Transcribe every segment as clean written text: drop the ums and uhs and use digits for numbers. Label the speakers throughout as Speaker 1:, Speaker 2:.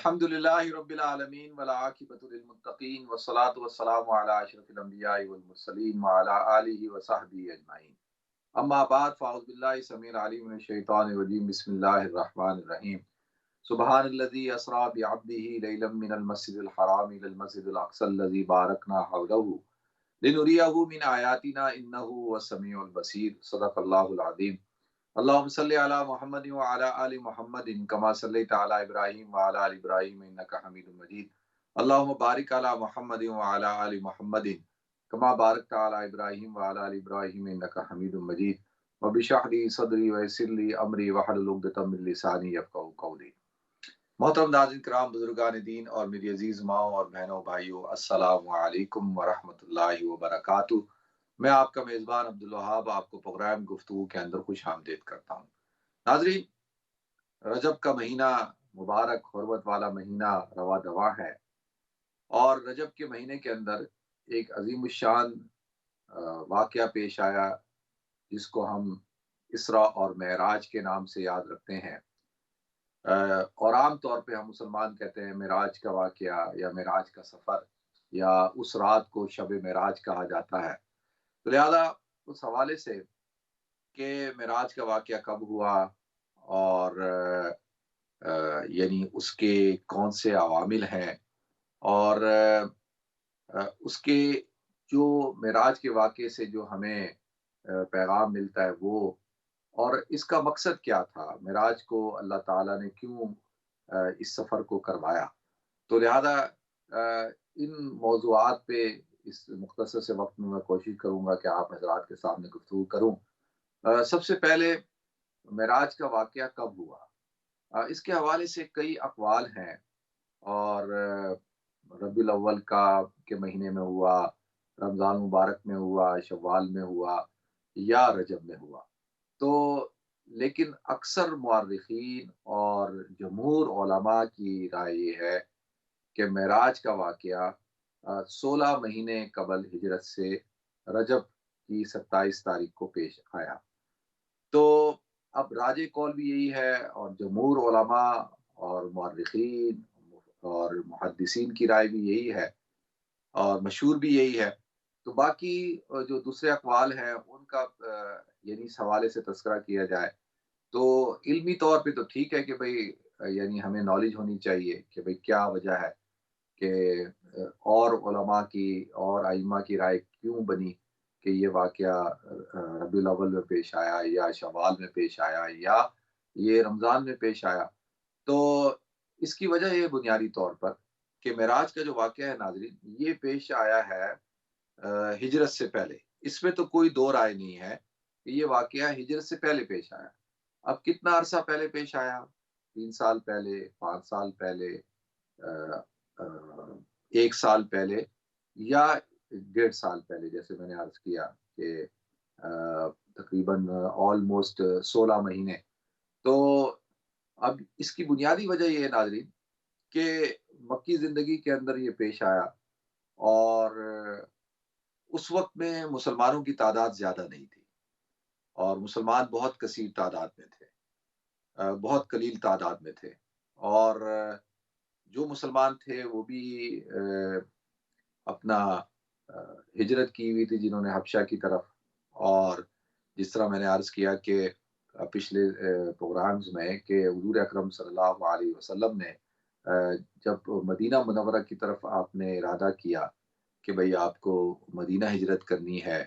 Speaker 1: الحمدللہ رب العالمین والعاقبۃ للمتقین والصلاۃ والسلام علی اشرف الانبیاء والمرسلین وعلی آلہ وصحبہ اجمعین، اما بعد فاعوذ باللہ السمیع العلیم من الشیطان الرجیم، بسم اللہ الرحمن الرحیم۔ سبحان الذی اسریٰ بعبدہ لیلا من المسجد الحرام الی المسجد الاقصی الذی بارکنا حولہ لنریہ من آیاتنا انہ هو السمیع البصیر، صدق اللہ العظیم۔ اللہم صلی علی محمد وعلی آل محمد کما صلیت علی ابراہیم وعلی آل ابراہیم انک حمید مجید۔ اللہم بارک علی محمد وعلی آل محمد کما بارکت علی ابراہیم وعلی آل ابراہیم انک حمید مجید۔ رب اشرح لی صدری ویسر لی امری واحلل عقدۃ من لسانی یفقہوا قولی۔ محترم ناظرین کرام، بزرگان دین اور میری عزیز ماؤں اور بہنوں بھائیوں، السلام علیکم ورحمۃ اللہ وبرکاتہ۔ میں آپ کا میزبان عبدالوہاب آپ کو پروگرام گفتگو کے اندر خوش آمدید کرتا ہوں۔ ناظرین، رجب کا مہینہ مبارک حرمت والا مہینہ رواں دواں ہے، اور رجب کے مہینے کے اندر ایک عظیم الشان واقعہ پیش آیا جس کو ہم اسراء اور معراج کے نام سے یاد رکھتے ہیں، اور عام طور پہ ہم مسلمان کہتے ہیں معراج کا واقعہ یا معراج کا سفر، یا اس رات کو شب معراج کہا جاتا ہے۔ تو لہذا اس حوالے سے کہ معراج کا واقعہ کب ہوا، اور یعنی اس کے کون سے عوامل ہیں، اور اس کے جو معراج کے واقعے سے جو ہمیں پیغام ملتا ہے وہ، اور اس کا مقصد کیا تھا، معراج کو اللہ تعالیٰ نے کیوں اس سفر کو کروایا۔ تو لہذا ان موضوعات پہ اس مختصر سے وقت میں کوشش کروں گا کہ آپ حضرات کے سامنے گفتگو کروں۔ سب سے پہلے معراج کا واقعہ کب ہوا، اس کے حوالے سے کئی اقوال ہیں، اور ربیع الاول کے مہینے میں ہوا، رمضان مبارک میں ہوا، شوال میں ہوا، یا رجب میں ہوا۔ تو لیکن اکثر مورخین اور جمہور علماء کی رائے یہ ہے کہ معراج کا واقعہ 16 مہینے قبل ہجرت سے رجب کی 27 تاریخ کو پیش آیا۔ تو اب راج قول بھی یہی ہے، اور جمہور علماء اور مورخین اور محدثین کی رائے بھی یہی ہے، اور مشہور بھی یہی ہے۔ تو باقی جو دوسرے اقوال ہیں ان کا یعنی اس حوالے سے تذکرہ کیا جائے تو علمی طور پہ تو ٹھیک ہے کہ بھئی یعنی ہمیں نالج ہونی چاہیے کہ بھئی کیا وجہ ہے کہ اور علماء کی اور ائمہ کی رائے کیوں بنی کہ یہ واقعہ ربیع الاول میں پیش آیا، یا شوال میں پیش آیا، یا یہ رمضان میں پیش آیا۔ تو اس کی وجہ یہ بنیادی طور پر کہ معراج کا جو واقعہ ہے ناظرین، یہ پیش آیا ہے ہجرت سے پہلے۔ اس میں تو کوئی دو رائے نہیں ہے کہ یہ واقعہ ہجرت سے پہلے پیش آیا۔ اب کتنا عرصہ پہلے پیش آیا، 3 سال پہلے، 5 سال پہلے، 1 سال پہلے، یا 1.5 سال پہلے، جیسے میں نے عرض کیا کہ تقریباً آلموسٹ 16 مہینے۔ تو اب اس کی بنیادی وجہ یہ ہے ناظرین کہ مکی زندگی کے اندر یہ پیش آیا، اور اس وقت میں مسلمانوں کی تعداد زیادہ نہیں تھی، اور مسلمان بہت کثیر تعداد میں تھے، بہت قلیل تعداد میں تھے، اور جو مسلمان تھے وہ بھی اپنا ہجرت کی ہوئی تھی، جنہوں نے حبشہ کی طرف، اور جس طرح میں نے عرض کیا کہ پچھلے پروگرامز میں کہ حضور اکرم صلی اللہ علیہ وسلم نے جب مدینہ منورہ کی طرف آپ نے ارادہ کیا کہ بھئی آپ کو مدینہ ہجرت کرنی ہے،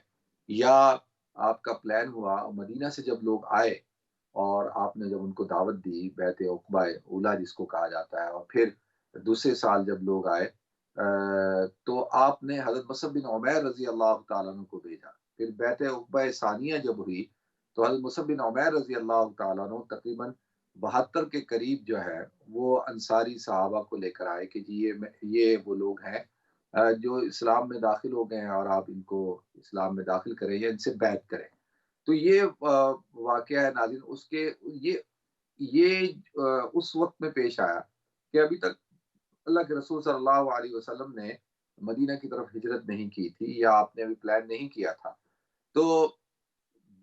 Speaker 1: یا آپ کا پلان ہوا مدینہ سے جب لوگ آئے اور آپ نے جب ان کو دعوت دی بیعت عقبہ اولیٰ جس کو کہا جاتا ہے، اور پھر دوسرے سال جب لوگ آئے تو آپ نے حضرت مصعب بن عمیر رضی اللہ تعالیٰ عنہ کو بھیجا۔ پھر بیعت عقبہ ثانیہ جب ہوئی تو حضرت مصعب بن عمیر رضی اللہ تعالیٰ عنہ تقریباً 72 کے قریب جو ہے وہ انصاری صحابہ کو لے کر آئے کہ جی یہ وہ لوگ ہیں جو اسلام میں داخل ہو گئے ہیں، اور آپ ان کو اسلام میں داخل کریں یا ان سے بیعت کریں۔ تو یہ واقعہ ہے ناظرین، اس کے یہ اس وقت میں پیش آیا کہ ابھی تک اللہ کے رسول صلی اللہ علیہ وسلم نے مدینہ کی طرف ہجرت نہیں کی تھی، یا آپ نے ابھی پلان نہیں کیا تھا۔ تو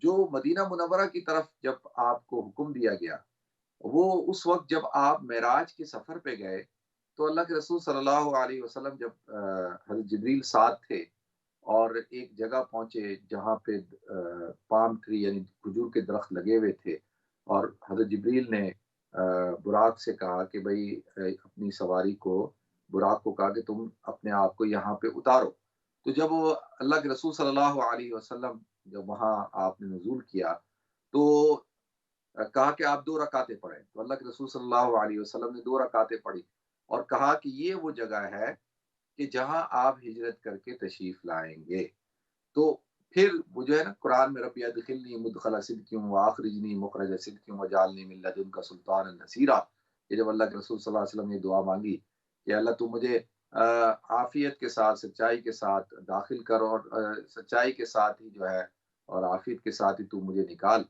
Speaker 1: جو مدینہ منورہ کی طرف جب آپ کو حکم دیا گیا، وہ اس وقت جب آپ معراج کے سفر پہ گئے تو اللہ کے رسول صلی اللہ علیہ وسلم جب حضرت جبریل ساتھ تھے اور ایک جگہ پہنچے جہاں پہ پام ٹری یعنی کھجور کے درخت لگے ہوئے تھے، اور حضرت جبریل نے براق سے کہا کہ بھائی اپنی سواری کو، براق کو کہا کہ تم اپنے آپ کو یہاں پہ اتارو۔ تو جب وہ اللہ کے رسول صلی اللہ علیہ وسلم جب وہاں آپ نے نزول کیا تو کہا کہ آپ 2 رکعتیں پڑھیں، تو اللہ کے رسول صلی اللہ علیہ وسلم نے 2 رکعتیں پڑھی اور کہا کہ یہ وہ جگہ ہے کہ جہاں آپ ہجرت کر کے تشریف لائیں گے۔ تو پھر وہ جو ہے نا قرآن میں رب ادخلنی مدخل صدق واخرجنی مخرج صدق وجعلنی من لدنک سلطانا نصیرا، یہ جب اللہ کے رسول صلی اللہ علیہ وسلم نے دعا مانگی کہ اللہ تو مجھے عافیت کے ساتھ، سچائی کے ساتھ داخل کر، اور سچائی کے ساتھ ہی جو ہے اور عافیت کے ساتھ ہی تو مجھے نکال،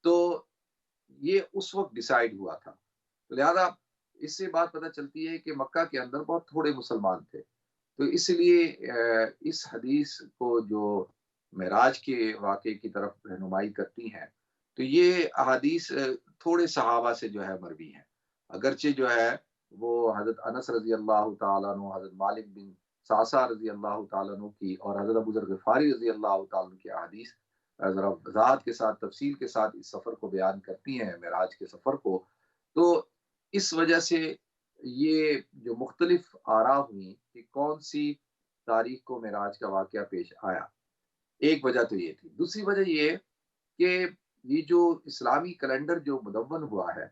Speaker 1: تو یہ اس وقت ڈیسائیڈ ہوا تھا۔ تو لہذا اس سے بات پتہ چلتی ہے کہ مکہ کے اندر بہت تھوڑے مسلمان تھے، تو اس لیے اس حدیث کو جو معراج کے واقعے کی طرف رہنمائی کرتی ہیں، تو یہ احادیث تھوڑے صحابہ سے جو ہے مروی ہیں، اگرچہ جو ہے وہ حضرت انس رضی اللہ تعالیٰ عنہ، حضرت مالک بن سعصع رضی اللہ تعالیٰ عنہ کی اور حضرت ابو ذر غفاری رضی اللہ تعالیٰ عنہ کی احادیث ذرا وضاحت کے ساتھ، تفصیل کے ساتھ اس سفر کو بیان کرتی ہیں، معراج کے سفر کو۔ تو اس وجہ سے یہ جو مختلف آراء ہوئی کہ کون سی تاریخ کو معراج کا واقعہ پیش آیا، ایک وجہ تو یہ تھی۔ دوسری وجہ یہ کہ یہ جو اسلامی کیلنڈر جو مدون ہوا ہے،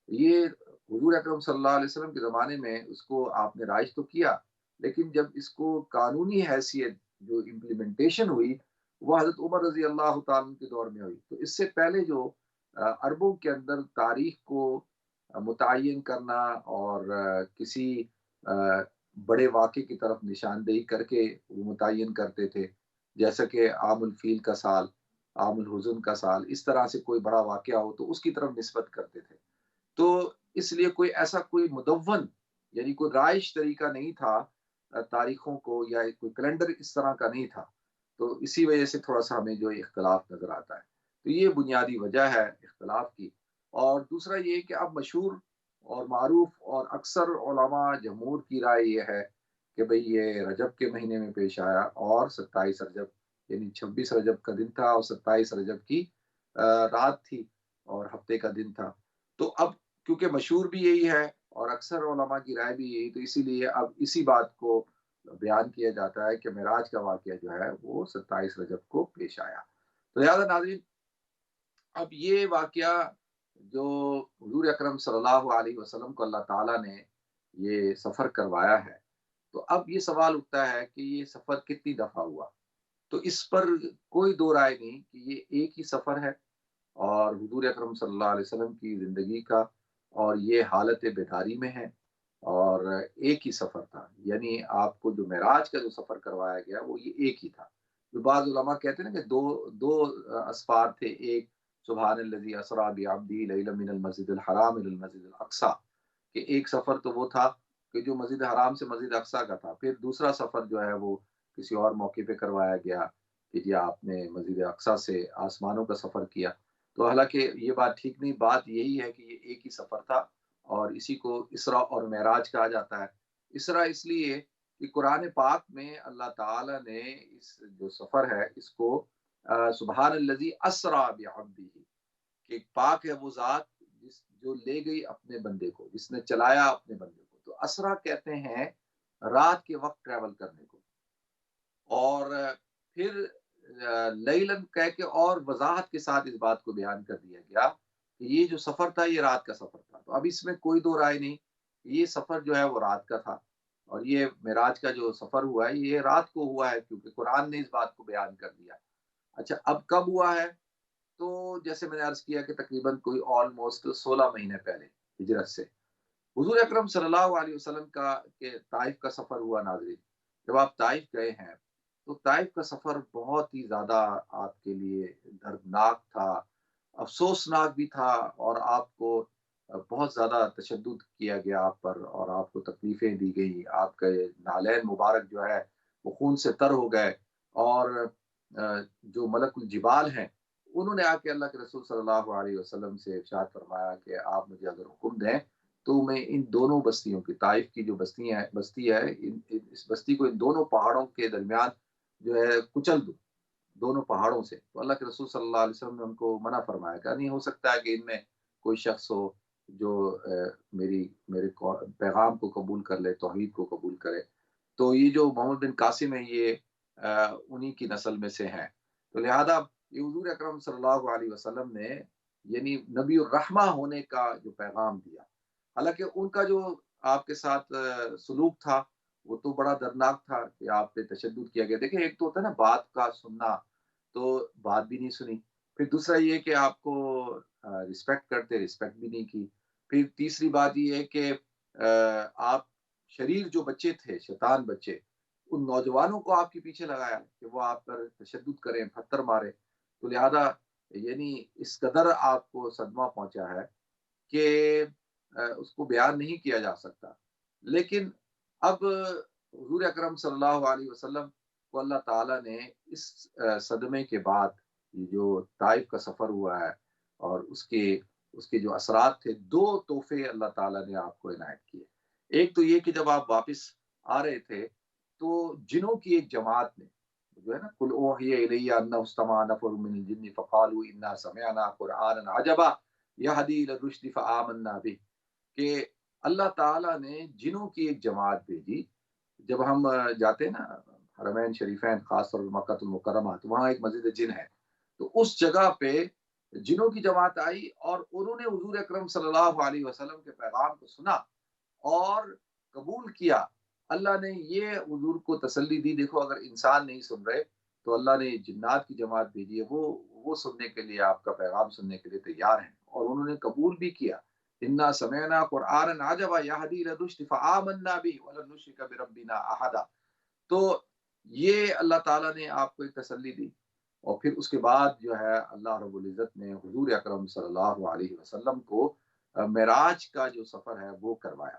Speaker 1: یہ حضور اکرم صلی اللہ علیہ وسلم کے زمانے میں اس کو آپ نے رائج تو کیا، لیکن جب اس کو قانونی حیثیت جو امپلیمنٹیشن ہوئی وہ حضرت عمر رضی اللہ تعالیٰ عنہ کے دور میں ہوئی۔ تو اس سے پہلے جو عربوں کے اندر تاریخ کو متعین کرنا اور کسی بڑے واقعے کی طرف نشاندہی کر کے وہ متعین کرتے تھے، جیسا کہ عام الفیل کا سال، عام الحزن کا سال، اس طرح سے کوئی بڑا واقعہ ہو تو اس کی طرف نسبت کرتے تھے۔ تو اس لیے کوئی ایسا کوئی مدون یعنی کوئی رائج طریقہ نہیں تھا تاریخوں کو، یا کوئی کیلنڈر اس طرح کا نہیں تھا، تو اسی وجہ سے تھوڑا سا ہمیں جو اختلاف نظر آتا ہے۔ تو یہ بنیادی وجہ ہے اختلاف کی۔ اور دوسرا یہ کہ اب مشہور اور معروف اور اکثر علماء جمہور کی رائے یہ ہے کہ بھئی یہ رجب کے مہینے میں پیش آیا، اور 27 رجب یعنی 26 رجب کا دن تھا اور 27 رجب کی رات تھی اور ہفتے کا دن تھا۔ تو اب کیونکہ مشہور بھی یہی ہے اور اکثر علماء کی رائے بھی یہی، تو اسی لیے اب اسی بات کو بیان کیا جاتا ہے کہ معراج کا واقعہ جو ہے وہ 27 رجب کو پیش آیا۔ تو لہٰذا ناظرین، اب یہ واقعہ جو حضور اکرم صلی اللہ علیہ وسلم کو اللہ تعالیٰ نے یہ سفر کروایا ہے، تو اب یہ سوال اٹھتا ہے کہ یہ سفر کتنی دفعہ ہوا؟ تو اس پر کوئی دو رائے نہیں کہ یہ ایک ہی سفر ہے، اور حضور اکرم صلی اللہ علیہ وسلم کی زندگی کا اور یہ حالت بیداری میں ہے، اور ایک ہی سفر تھا، یعنی آپ کو جو معراج کا جو سفر کروایا گیا وہ یہ ایک ہی تھا۔ جو بعض علماء کہتے ہیں نا کہ دو اسفار تھے، ایک سبحان الذی اسریٰ بعبدہ لیلا من المسجد الحرام الی المسجد الاقصی، کہ ایک سفر تو وہ تھا کہ جو مسجد حرام سے مسجد اقصی کا تھا، پھر دوسرا سفر جو ہے وہ کسی اور موقع پہ کروایا گیا کہ جی آپ نے مسجد اقصی سے آسمانوں کا سفر کیا۔ تو حالانکہ یہ بات ٹھیک نہیں، بات یہی ہے کہ یہ ایک ہی سفر تھا، اور اسی کو اسراء اور معراج کہا جاتا ہے۔ اسراء اس لیے کہ قرآن پاک میں اللہ تعالیٰ نے اس جو سفر ہے اس کو سبحان الذی اسریٰ بعبدہ، کہ پاک ہے وہ ذات جو لے گئی اپنے بندے کو، جس نے چلایا اپنے بندے کو۔ تو اسریٰ کہتے ہیں رات کے وقت ٹریول کرنے کو، اور پھر لیلن کہہ کے اور وضاحت کے ساتھ اس بات کو بیان کر دیا گیا کہ یہ جو سفر تھا یہ رات کا سفر تھا۔ تو اب اس میں کوئی دو رائے نہیں، یہ سفر جو ہے وہ رات کا تھا، اور یہ معراج کا جو سفر ہوا ہے یہ رات کو ہوا ہے، کیونکہ قرآن نے اس بات کو بیان کر دیا۔ اچھا، اب کب ہوا ہے؟ تو جیسے میں نے عرض کیا کہ تقریباً کوئی آلموسٹ 16 مہینے پہلے ہجرت سے حضور اکرم صلی اللہ علیہ وسلم کا کہ طائف کا سفر ہوا۔ ناظرین، جب آپ طائف گئے ہیں تو طائف کا سفر بہت ہی زیادہ آپ کے لیے دردناک تھا، افسوسناک بھی تھا، اور آپ کو بہت زیادہ تشدد کیا گیا آپ پر، اور آپ کو تکلیفیں دی گئی، آپ کے نالین مبارک جو ہے وہ خون سے تر ہو گئے، اور جو ملک الجبال ہیں انہوں نے آ کے اللہ کے رسول صلی اللہ علیہ وسلم سے ارشاد فرمایا کہ آپ مجھے اگر حکم دیں تو میں ان دونوں بستیوں کی، طائف کی جو بستی ہے، اس بستی کو ان دونوں پہاڑوں کے درمیان جو ہے کچل دوں، دونوں پہاڑوں سے۔ تو اللہ کے رسول صلی اللہ علیہ وسلم نے ان کو منع فرمایا کہ نہیں ہو سکتا ہے کہ ان میں کوئی شخص ہو جو میرے پیغام کو قبول کر لے، توحید کو قبول کرے۔ تو یہ جو محمد بن قاسم ہے، یہ انہی کی نسل میں سے ہیں۔ تو لہذا یہ حضور اکرم صلی اللہ علیہ وسلم نے یعنی نبی الرحمہ ہونے کا جو پیغام دیا، حالانکہ ان کا جو آپ کے ساتھ سلوک تھا وہ تو بڑا دردناک تھا کہ آپ پہ تشدد کیا گیا۔ دیکھیں ایک تو ہوتا ہے نا بات کا سننا، تو بات بھی نہیں سنی، پھر دوسرا یہ کہ آپ کو رسپیکٹ کرتے، رسپیکٹ بھی نہیں کی، پھر تیسری بات یہ ہے کہ آپ شریر جو بچے تھے، شیطان بچے، ان نوجوانوں کو آپ کے پیچھے لگایا کہ وہ آپ پر تشدد کریں، پتھر مارے۔ تو لہذا یعنی اس قدر آپ کو صدمہ پہنچا ہے کہ اس کو بیان نہیں کیا جا سکتا۔ لیکن اب حضور اکرم صلی اللہ علیہ وسلم کو اللہ تعالیٰ نے اس صدمے کے بعد یہ جو طائف کا سفر ہوا ہے اور اس کے جو اثرات تھے، دو تحفے اللہ تعالیٰ نے آپ کو عنایت کیے۔ ایک تو یہ کہ جب آپ واپس آ رہے تھے تو جنوں کی ایک جماعت نے جو ہے نا، قل اوحی الی انہ استمع نفر من الجن فقالوا انا سمعنا قرآنا عجبا یہدی الی الرشد فآمنا بہ، کہ اللہ تعالیٰ نے جنوں کی ایک جماعت بھیجی۔ جب ہم جاتے ہیں نا حرمین شریفین، خاص طور پر مکہ المکرمہ، تو وہاں ایک مسجد جن ہے، تو اس جگہ پہ جنوں کی جماعت آئی اور انہوں نے حضور اکرم صلی اللہ علیہ وسلم کے پیغام کو سنا اور قبول کیا۔ اللہ نے یہ حضور کو تسلی دی، دیکھو اگر انسان نہیں سن رہے تو اللہ نے جنات کی جماعت بھیجی ہے، وہ سننے کے لیے، آپ کا پیغام سننے کے لیے تیار ہیں، اور انہوں نے قبول بھی کیا۔ انا سمعنا قرآنا عجبا یہدی الی الرشد فآمنا بہ ولن نشرک بربنا احدا۔ تو یہ اللہ تعالیٰ نے آپ کو ایک تسلی دی، اور پھر اس کے بعد جو ہے اللہ رب العزت نے حضور اکرم صلی اللہ علیہ وسلم کو معراج کا جو سفر ہے وہ کروایا۔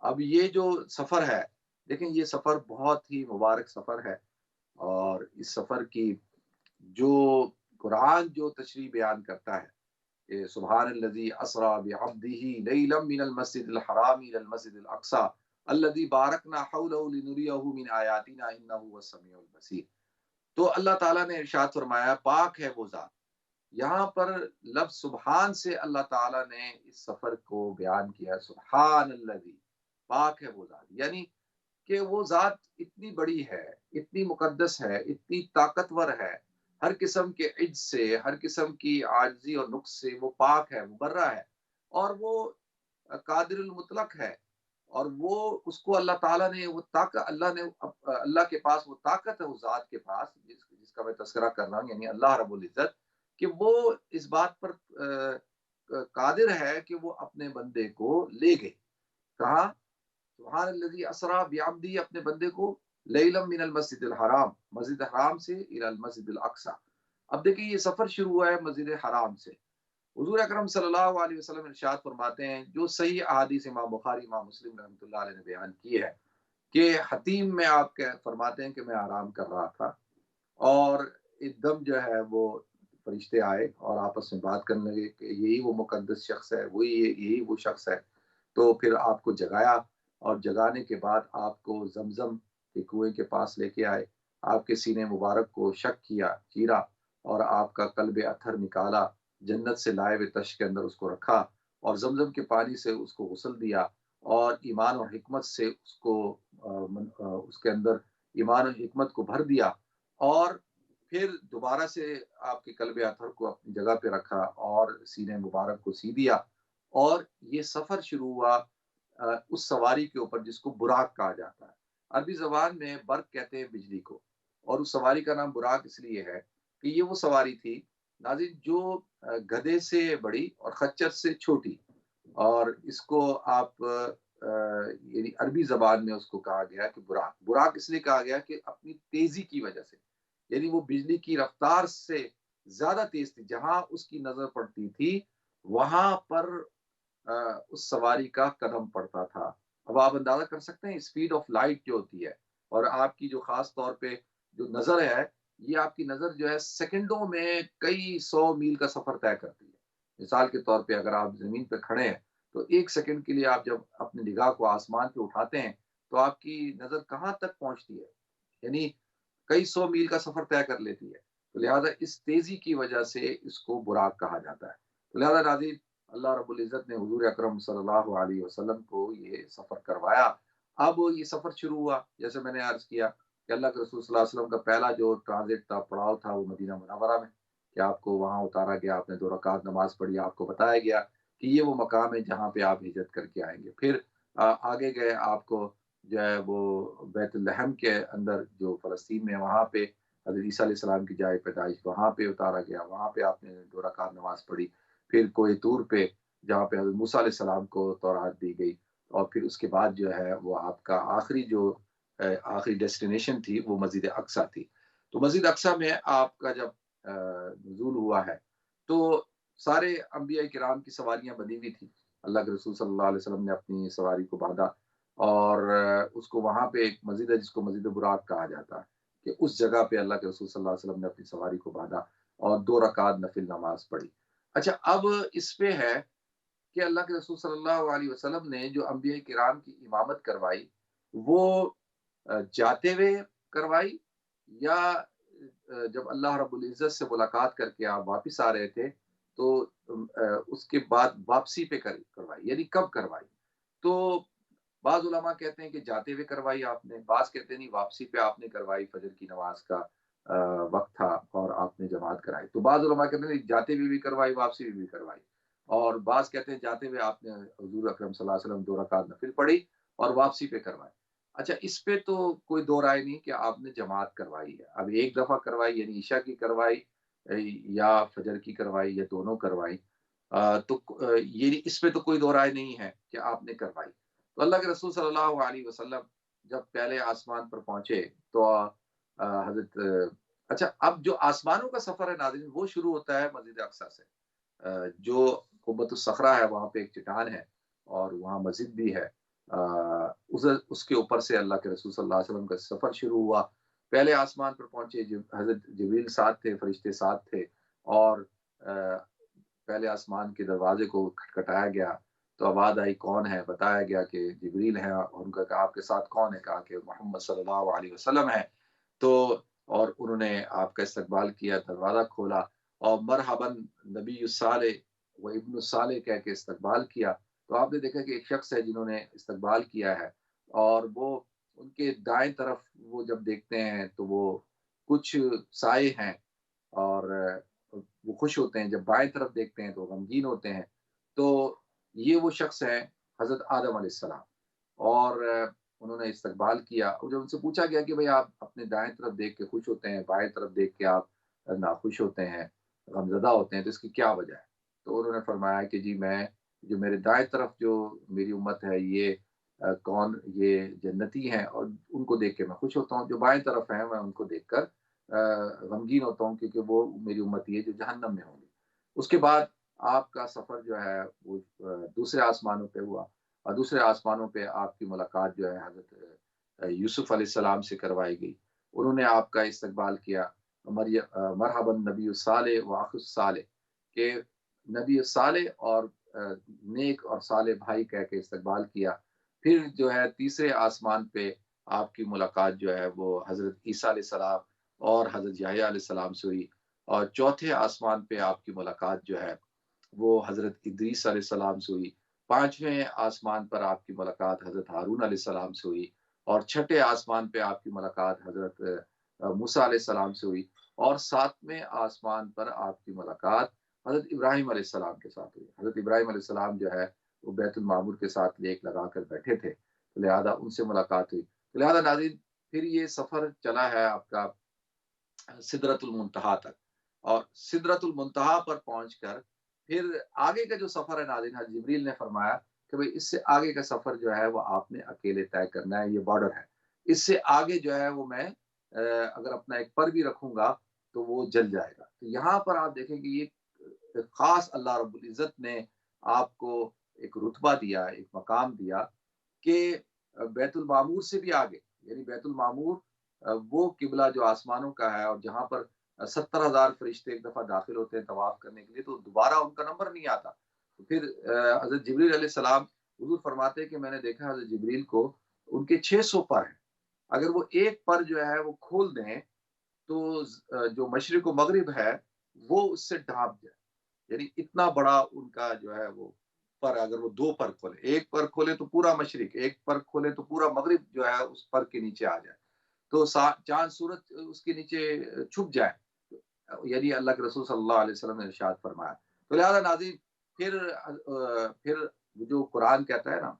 Speaker 1: اب یہ جو سفر ہے، دیکھیں یہ سفر بہت ہی مبارک سفر ہے، اور اس سفر کی جو قرآن جو تشریح بیان کرتا ہے کہ سبحان الذی اسری بعبدہ لیلا من المسجد الحرام الی المسجد الاقصی الذی بارکنا حولہ لنریہ من آیاتنا انہ هو السمیع البصیر۔ تو اللہ تعالیٰ نے ارشاد فرمایا پاک ہے وہ ذات۔ یہاں پر لفظ سبحان سے اللہ تعالیٰ نے اس سفر کو بیان کیا، سبحان الذی، پاک ہے وہ ذات، یعنی کہ وہ ذات اتنی بڑی ہے، اتنی مقدس ہے، اتنی طاقتور ہے، ہر قسم کے عجز سے، ہر قسم کی عاجزی اور نقص سے وہ پاک ہے، مبرہ ہے، اور وہ قادر المطلق ہے۔ اور وہ اس کو اللہ تعالیٰ نے وہ طاقت، اللہ کے پاس وہ طاقت ہے، اس ذات کے پاس جس کا میں تذکرہ کر رہا ہوں، یعنی اللہ رب العزت، کہ وہ اس بات پر قادر ہے کہ وہ اپنے بندے کو لے گئے کہاں، سبحان الذی اسری بعبدہ، اپنے بندے کو لیلا من المسجد الحرام، مسجد حرام سے الی المسجد الاقصی۔ اب دیکھیں یہ سفر شروع ہوا ہے مسجد حرام سے۔ حضور اکرم صلی اللہ علیہ وسلم ارشاد فرماتے ہیں، جو صحیح احادیث امام بخاری، امام مسلم رحمۃ اللہ علیہ نے بیان کی ہے، کہ حتیم میں آپ کے فرماتے ہیں کہ میں آرام کر رہا تھا اور ایک دم جو ہے وہ فرشتے آئے اور آپس میں بات کرنے لگے کہ یہی وہ مقدس شخص ہے، یہی وہ شخص ہے۔ تو پھر آپ کو جگایا، اور جگانے کے بعد آپ کو زمزم کے کنویں کے پاس لے کے آئے، آپ کے سینے مبارک کو شق کیا، چیرا، اور آپ کا قلب اطہر نکالا، جنت سے لائے ہوئے تش کے اندر اس کو رکھا، اور زمزم کے پانی سے اس کو غسل دیا، اور ایمان اور حکمت سے اس کے اندر ایمان اور حکمت کو بھر دیا، اور پھر دوبارہ سے آپ کے قلب اطہر کو اپنی جگہ پہ رکھا اور سینے مبارک کو سی دیا، اور یہ سفر شروع ہوا اس سواری کے اوپر جس کو براق کہا جاتا ہے۔ عربی زبان میں برق کہتے ہیں بجلی کو، اور اس سواری کا نام براق اس لیے ہے کہ یہ وہ سواری تھی ناظرین جو گدھے سے بڑی اور خچر سے چھوٹی، اور اس کو آپ یعنی عربی زبان میں اس کو کہا گیا کہ براق۔ براق اس لیے کہا گیا کہ اپنی تیزی کی وجہ سے، یعنی وہ بجلی کی رفتار سے زیادہ تیز تھی، جہاں اس کی نظر پڑتی تھی وہاں پر اس سواری کا قدم پڑتا تھا۔ اب آپ اندازہ کر سکتے ہیں اسپیڈ آف لائٹ جو ہوتی ہے، اور آپ کی جو خاص طور پہ جو نظر ہے، یہ آپ کی نظر جو ہے سیکنڈوں میں کئی 100 میل کا سفر طے کرتی ہے۔ مثال کے طور پہ اگر آپ زمین پہ کھڑے ہیں تو ایک سیکنڈ کے لیے آپ جب اپنی نگاہ کو آسمان پہ اٹھاتے ہیں تو آپ کی نظر کہاں تک پہنچتی ہے، یعنی کئی سو میل کا سفر طے کر لیتی ہے۔ تو لہٰذا اس تیزی کی وجہ سے اس کو براق کہا جاتا ہے۔ تو لہٰذا ناظرین، اللہ رب العزت نے حضور اکرم صلی اللہ علیہ وسلم کو یہ سفر کروایا۔ اب یہ سفر شروع ہوا، جیسے میں نے عرض کیا کہ اللہ کے رسول صلی اللہ علیہ وسلم کا پہلا جو ٹرانزٹ تھا، پڑاؤ تھا، وہ مدینہ منورہ میں، کہ آپ کو وہاں اتارا گیا، آپ نے 2 رکعت نماز پڑھی، آپ کو بتایا گیا کہ یہ وہ مقام ہے جہاں پہ آپ ہجرت کر کے آئیں گے۔ پھر آگے گئے، آپ کو جو ہے وہ بیت لحم کے اندر جو فلسطین میں، وہاں پہ حضرت عیسیٰ علیہ السلام کی جائے پیدائش، وہاں پہ اتارا گیا، وہاں پہ آپ نے 2 رکعت نماز پڑھی۔ پھر کوہ طور پہ جہاں پہ حضرت موسیٰ علیہ السلام کو تورات دی گئی، اور پھر اس کے بعد جو ہے وہ آپ کا آخری جو آخری ڈیسٹینیشن تھی وہ مسجد اقصیٰ تھی۔ تو مسجد اقصیٰ میں آپ کا جب نزول ہوا ہے تو سارے انبیاء کرام کی سواریاں بندھی ہوئی تھی۔ اللہ کے رسول صلی اللہ علیہ وسلم نے اپنی سواری کو باندھا، اور اس کو وہاں پہ ایک مسجد ہے جس کو مسجد براق کہا جاتا ہے، کہ اس جگہ پہ اللہ کے رسول صلی اللہ علیہ وسلم نے اپنی سواری کو باندھا اور 2 رکعت نفل نماز پڑھی۔ اچھا، اب اس پہ ہے کہ اللہ کے رسول صلی اللہ علیہ وسلم نے جو انبیاء کرام کی امامت کروائی، وہ جاتے ہوئے کروائی، یا جب اللہ رب العزت سے ملاقات کر کے آپ واپس آ رہے تھے تو اس کے بعد واپسی پہ کروائی، یعنی کب کروائی؟ تو بعض علماء کہتے ہیں کہ جاتے ہوئے کروائی آپ نے، بعض کہتے ہیں نہیں، واپسی پہ آپ نے کروائی، فجر کی نماز کا وقت تھا اور آپ نے جماعت کرائی۔ تو بعض علماء کہتے ہیں نہیں، جاتے ہوئے بھی کروائی، واپسی میں بھی کروائی، اور بعض کہتے ہیں جاتے ہوئے آپ نے حضور اکرم صلی اللہ علیہ وسلم 2 رکعت نفل پڑھی اور واپسی پہ کروائی۔ اچھا، اس پہ تو کوئی دو رائے نہیں کہ آپ نے جماعت کروائی ہے۔ اب ایک دفعہ کروائی یعنی عشاء کی کروائی، یا فجر کی کروائی، یا دونوں کروائی، تو یہ اس پہ تو کوئی دو رائے نہیں ہے کہ آپ نے کروائی۔ تو اللہ کے رسول صلی اللہ علیہ وسلم جب پہلے آسمان پر پہنچے تو حضرت اچھا، اب جو آسمانوں کا سفر ہے ناظرین، وہ شروع ہوتا ہے مسجد اقصیٰ سے۔ جو قبۃ الصخرہ ہے، وہاں پہ ایک چٹان ہے اور وہاں مسجد بھی ہے، اس کے اوپر سے اللہ کے رسول صلی اللہ علیہ وسلم کا سفر شروع ہوا۔ پہلے آسمان پر پہنچے، حضرت جبریل ساتھ تھے، فرشتے ساتھ تھے، اور پہلے آسمان کے دروازے کو کھٹکھٹایا گیا تو آواز آئی کون ہے، بتایا گیا کہ جبریل ہے، اور ان کا کہا آپ کے ساتھ کون ہے، کہا کہ محمد صلی اللہ علیہ وسلم ہے۔ تو اور انہوں نے آپ کا استقبال کیا، دروازہ کھولا اور مرحباً نبی الصالح و ابن الصالح کہہ کے استقبال کیا۔ تو آپ نے دیکھا کہ ایک شخص ہے جنہوں نے استقبال کیا ہے، اور وہ ان کے دائیں طرف وہ جب دیکھتے ہیں تو وہ کچھ سائے ہیں، اور وہ خوش ہوتے ہیں، جب بائیں طرف دیکھتے ہیں تو غمگین ہوتے ہیں۔ تو یہ وہ شخص ہیں حضرت آدم علیہ السلام، اور انہوں نے استقبال کیا، اور جب ان سے پوچھا گیا کہ بھئی آپ اپنے دائیں طرف دیکھ کے خوش ہوتے ہیں، بائیں طرف دیکھ کے آپ ناخوش ہوتے ہیں، غمزدہ ہوتے ہیں، تو اس کی کیا وجہ ہے؟ تو انہوں نے فرمایا کہ جی، میں جو میرے دائیں طرف جو میری امت ہے، یہ یہ جنتی ہیں، اور ان کو دیکھ کے میں خوش ہوتا ہوں، جو بائیں طرف ہیں میں ان کو دیکھ کر غمگین ہوتا ہوں، کیونکہ وہ میری امت یہ جو جہنم میں ہوں گی۔ اس کے بعد آپ کا سفر جو ہے وہ دوسرے آسمانوں پہ ہوا، اور دوسرے آسمانوں پہ آپ کی ملاقات جو ہے حضرت یوسف علیہ السلام سے کروائی گئی۔ انہوں نے آپ کا استقبال کیا، مرحباً نبی الصالح و اخ الصالح، کہ نبی صالح اور نیک اور صالح بھائی کہہ کے استقبال کیا۔ پھر جو ہے تیسرے آسمان پہ آپ کی ملاقات جو ہے وہ حضرت عیسیٰ علیہ السلام اور حضرت یحییٰ علیہ السلام سے ہوئی، اور چوتھے آسمان پہ آپ کی ملاقات جو ہے وہ حضرت ادریس علیہ السلام سے ہوئی۔ پانچویں آسمان پر آپ کی ملاقات حضرت ہارون علیہ السلام سے ہوئی، اور چھٹے آسمان پہ آپ کی ملاقات حضرت موسیٰ علیہ السلام سے ہوئی، اور ساتویں آسمان پر آپ کی ملاقات حضرت ابراہیم علیہ السلام کے ساتھ ہوئی۔ حضرت ابراہیم علیہ السلام جو ہے وہ بیت المعمور کے ساتھ لیک لگا کر بیٹھے تھے، لہذا ان سے ملاقات ہوئی۔ لہذا ناظرین، پھر یہ سفر چلا ہے آپ کا سدرۃ المنتہا تک، اور سدرۃ المنتہا پر پہنچ کر پھر آگے کا جو سفر ہے ناظرین، حضرت جبریل نے فرمایا کہ بھئی اس سے آگے کا سفر جو ہے وہ آپ نے اکیلے طے کرنا ہے، یہ بارڈر ہے، اس سے آگے جو ہے وہ میں اگر اپنا ایک پر بھی رکھوں گا تو وہ جل جائے گا۔ تو یہاں پر آپ دیکھیں کہ یہ خاص اللہ رب العزت نے آپ کو ایک رتبہ دیا، ایک مقام دیا، کہ بیت المعمور سے بھی آگے، یعنی بیت المعمور وہ قبلہ جو آسمانوں کا ہے، اور جہاں پر 70,000 فرشتے ایک دفعہ داخل ہوتے ہیں طواف کرنے کے لیے، تو دوبارہ ان کا نمبر نہیں آتا۔ تو پھر حضرت جبریل علیہ السلام، حضور فرماتے ہیں کہ میں نے دیکھا حضرت جبریل کو، ان کے 600 پر ہیں، اگر وہ ایک پر جو ہے وہ کھول دیں تو جو مشرق و مغرب ہے وہ اس سے ڈھانپ جائے، یعنی اتنا بڑا ان کا جو ہے وہ پر، اگر وہ دو پر کھولے، ایک پر کھولے تو پورا مشرق، ایک پر کھولے تو پورا مغرب جو ہے اس پر کے نیچے آ جائے، تو چاند سورج اس کے نیچے چھپ جائے، یعنی اللہ کے رسول صلی اللہ علیہ وسلم نے ارشاد فرمایا۔ تو لہذا ناظرین، پھر جو قرآن کہتا ہے نا،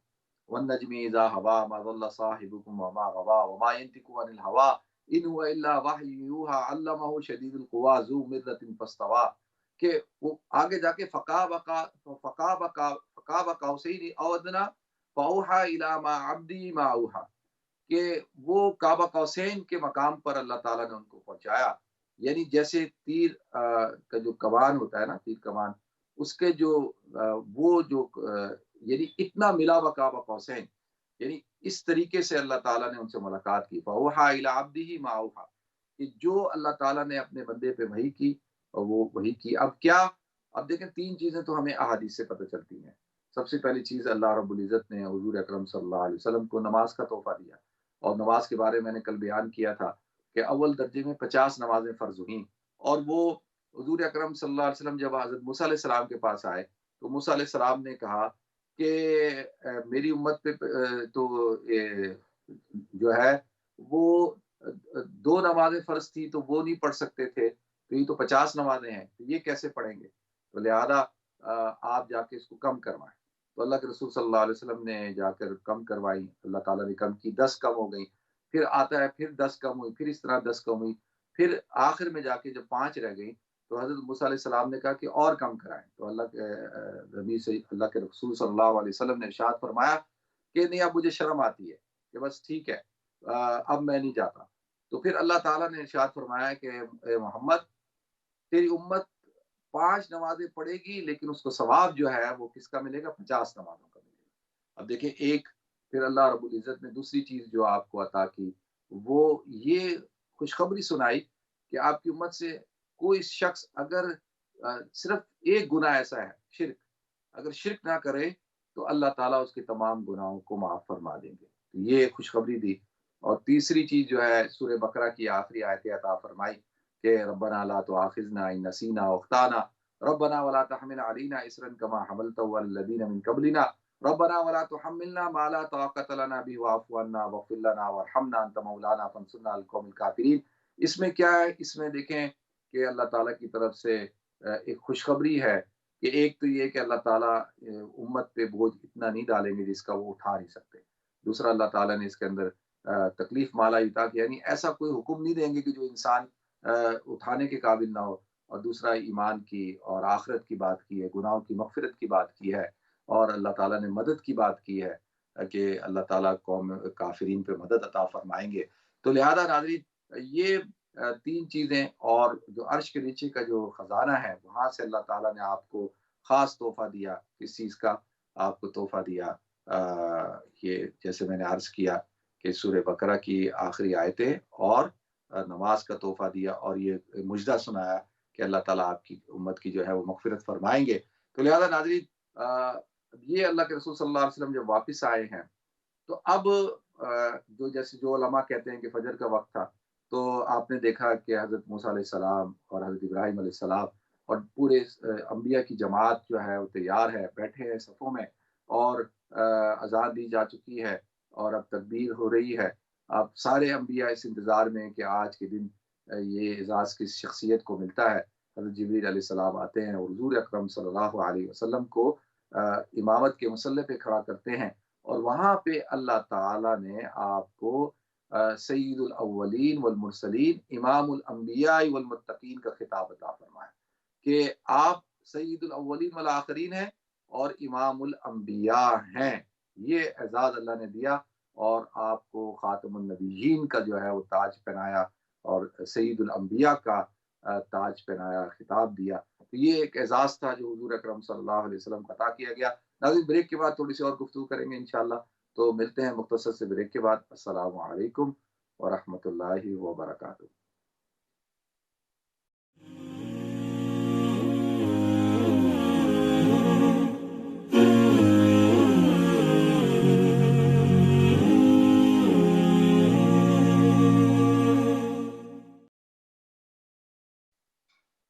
Speaker 1: والنجم اذا ہوا ما ضل صاحبكم وما غوا وما ينطق عن الهوى ان هو الا وحی یوحى علمہ شدید القوى ذو مرۃ فاستوى، کہ وہ آگے جا کے فقاب قوسین او ادنی فاوحى الى ما عبدی ما اوحى، کہ وہ کعبہ قوسین کے مقام پر اللہ تعالیٰ نے ان کو پہنچایا، یعنی جیسے تیر کا جو کمان ہوتا ہے نا، تیر کمان، اس کے جو وہ جو یعنی اتنا ملا کعبہ قوسین، یعنی اس طریقے سے اللہ تعالیٰ نے ان سے ملاقات کی، فَأَوْحَىٰ إِلَىٰ عَبْدِهِ مَا أَوْحَىٰ، کہ جو اللہ تعالیٰ نے اپنے بندے پہ وحی کی اور وہ وحی کی۔ اب کیا، اب دیکھیں تین چیزیں تو ہمیں احادیث سے پتہ چلتی ہیں۔ سب سے پہلی چیز، اللہ رب العزت نے حضور اکرم صلی اللہ علیہ وسلم کو نماز کا تحفہ دیا، اور نماز کے بارے میں نے کل بیان کیا تھا کہ اول درجے میں 50 نمازیں فرض ہوئیں، اور وہ حضور اکرم صلی اللہ علیہ وسلم جب حضرت موسیٰ علیہ السلام کے پاس آئے تو موسیٰ علیہ السلام نے کہا کہ میری امت پہ تو جو ہے وہ 2 نمازیں فرض تھی تو وہ نہیں پڑھ سکتے تھے، تو یہ تو 50 نمازیں ہیں، تو یہ کیسے پڑھیں گے؟ تو لہذا آپ جا کے اس کو کم کروائیں۔ تو اللہ کے رسول صلی اللہ علیہ وسلم نے جا کر کم کروائی، اللہ تعالیٰ نے کم کی، 10 کم ہو گئی، پھر آتا ہے پھر 10 کم ہوئی، پھر اس طرح 10 کم ہوئی، پھر آخر میں جا کے جب 5 رہ گئی تو حضرت موسیٰ علیہ السلام نے کہا کہ اور کم کرائیں، تو اللہ کے نبی سے اللہ کے رسول صلی اللہ علیہ وسلم نے ارشاد فرمایا کہ نہیں، اب مجھے شرم آتی ہے، کہ بس ٹھیک ہے، اب میں نہیں جاتا۔ تو پھر اللہ تعالیٰ نے ارشاد فرمایا کہ اے محمد، تیری امت 5 نمازیں پڑھے گی لیکن اس کو ثواب جو ہے وہ کس کا ملے گا؟ 50 نمازوں کا ملے گا۔ اب دیکھیں، ایک پھر اللہ رب العزت نے دوسری چیز جو آپ کو عطا کی، وہ یہ خوشخبری سنائی کہ آپ کی امت سے کوئی شخص اگر صرف ایک گناہ ایسا ہے، شرک، اگر شرک نہ کرے تو اللہ تعالیٰ اس کے تمام گناہوں کو معاف فرما دیں گے، تو یہ خوشخبری دی۔ اور تیسری چیز جو ہے، سورہ بقرہ کی آخری آیت عطا فرمائی کہ ربنا لا تؤاخذنا ان نسینا واخطانا ربنا ولا تحمل علينا اسرا كما حملته على الذين من قبلنا ربنا ولا تحملنا ما لا طاقة لنا به واعف عنا واغفر لنا وارحمنا انت مولانا فانصرنا على القوم الكافرين۔ اس میں کیا ہے؟ اس میں دیکھیں کہ اللہ تعالیٰ کی طرف سے ایک خوشخبری ہے کہ ایک تو یہ کہ اللہ تعالیٰ امت پہ بوجھ اتنا نہیں ڈالیں گے جس کا وہ اٹھا نہیں سکتے، دوسرا اللہ تعالیٰ نے اس کے اندر تکلیف مالا اطاعت، یعنی ایسا کوئی حکم نہیں دیں گے کہ جو انسان اٹھانے کے قابل نہ ہو، اور دوسرا ایمان کی اور آخرت کی بات کی ہے، گناہوں کی مغفرت کی بات کی ہے، اور اللہ تعالیٰ نے مدد کی بات کی ہے کہ اللہ تعالیٰ قوم کافرین پہ مدد عطا فرمائیں گے۔ تو لہذا ناظرین، یہ 3 چیزیں، اور جو عرش کے نیچے کا جو خزانہ ہے وہاں سے اللہ تعالیٰ نے آپ کو خاص تحفہ دیا۔ کس چیز کا آپ کو تحفہ دیا؟ یہ جیسے میں نے عرض کیا کہ سورہ بقرہ کی آخری آیتیں اور نماز کا تحفہ دیا، اور یہ مجدہ سنایا کہ اللہ تعالیٰ آپ کی امت کی جو ہے وہ مغفرت فرمائیں گے۔ تو لہذا ناظرین، یہ اللہ کے رسول صلی اللہ علیہ وسلم جب واپس آئے ہیں تو اب جو جیسے جو علماء کہتے ہیں کہ فجر کا وقت تھا، تو آپ نے دیکھا کہ حضرت موسیٰ علیہ السلام اور حضرت ابراہیم علیہ السلام اور پورے انبیاء کی جماعت جو ہے وہ تیار ہے، بیٹھے ہیں صفوں میں، اور اذان دی جا چکی ہے اور اب تکبیر ہو رہی ہے۔ اب سارے انبیاء اس انتظار میں کہ آج کے دن یہ اعزاز کس شخصیت کو ملتا ہے۔ حضرت جبریل علیہ السلام آتے ہیں اور حضور اکرم صلی اللہ علیہ وسلم کو امامت کے مصلی پہ کھڑا کرتے ہیں، اور وہاں پہ اللہ تعالیٰ نے آپ کو سید الاولین والمرسلین، امام الانبیاء والمتقین کا خطاب عطا فرمایا کہ آپ سید الاولین والآخرین ہیں اور امام الانبیاء ہیں۔ یہ اعزاز اللہ نے دیا، اور آپ کو خاتم النبیین کا جو ہے وہ تاج پہنایا، اور سید الانبیاء کا تاج پہنایا، خطاب دیا۔ تو یہ ایک اعزاز تھا جو حضور اکرم صلی اللہ علیہ وسلم کو عطا کیا گیا۔ ناظرین، بریک کے بعد تھوڑی سی اور گفتگو کریں گے انشاءاللہ، تو ملتے ہیں مختصر سے بریک کے بعد۔ السلام علیکم ورحمۃ اللہ وبرکاتہ۔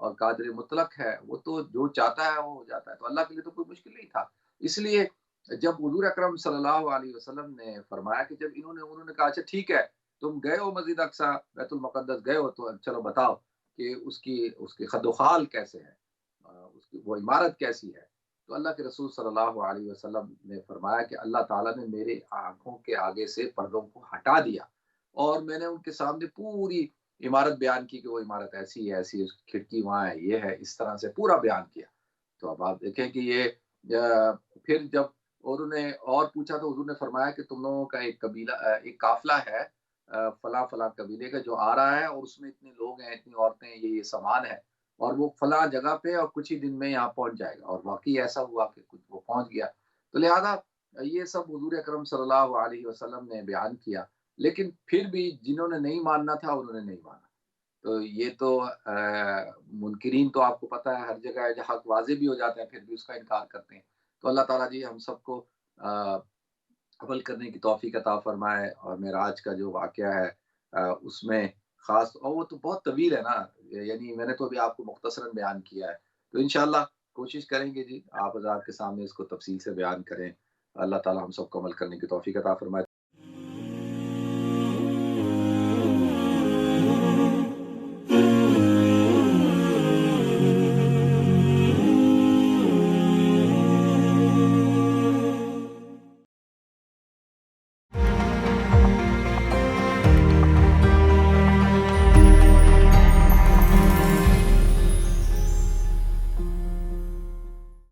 Speaker 1: اور قادر مطلق ہے، وہ تو جو چاہتا ہے وہ ہو جاتا ہے، تو اللہ کے لیے تو کوئی مشکل نہیں تھا۔ اس لیے جب حضور اکرم صلی اللہ علیہ وسلم نے فرمایا کہ جب انہوں نے کہا اچھا ٹھیک ہے، تم گئے ہو مسجد اقصیٰ، بیت المقدس گئے ہو تو چلو بتاؤ کہ اس کی خد و خال کیسے ہے، اس کی وہ عمارت کیسی ہے؟ تو اللہ کے رسول صلی اللہ علیہ وسلم نے فرمایا کہ اللہ تعالیٰ نے میرے آنکھوں کے آگے سے پردوں کو ہٹا دیا اور میں نے ان کے سامنے پوری عمارت بیان کی کہ وہ عمارت ایسی ہے، ایسی اس کی کھڑکی وہاں ہے، یہ ہے، اس طرح سے پورا بیان کیا۔ تو اب آپ دیکھیں کہ یہ پھر جب انہوں نے اور پوچھا تو حضور نے فرمایا کہ تم لوگوں کا ایک قبیلہ ایک قافلہ ہے فلاں فلاں قبیلے کا جو آ رہا ہے اور اس میں اتنے لوگ ہیں، اتنی عورتیں ہیں، یہ سامان ہے اور وہ فلاں جگہ پہ اور کچھ ہی دن میں یہاں پہنچ جائے گا، اور واقعی ایسا ہوا کہ کچھ وہ پہنچ گیا۔ تو لہٰذا یہ سب حضور اکرم صلی اللہ علیہ وسلم نے بیان کیا، لیکن پھر بھی جنہوں نے نہیں ماننا تھا انہوں نے نہیں مانا۔ تو یہ تو منکرین تو آپ کو پتہ ہے ہر جگہ ہے، جب حق واضح بھی ہو جاتا ہے پھر بھی اس کا انکار کرتے ہیں۔ تو اللہ تعالیٰ جی ہم سب کو عمل کرنے کی توفیق عطا فرمائے، اور معراج کا جو واقعہ ہے اس میں خاص، اور وہ تو بہت طویل ہے نا، یعنی میں نے تو ابھی آپ کو مختصراً بیان کیا ہے، تو انشاءاللہ کوشش کریں گے جی آپ حضرات کے سامنے اس کو تفصیل سے بیان کریں۔ اللہ تعالیٰ ہم سب کو عمل کرنے کی توفیق عطا فرمائے۔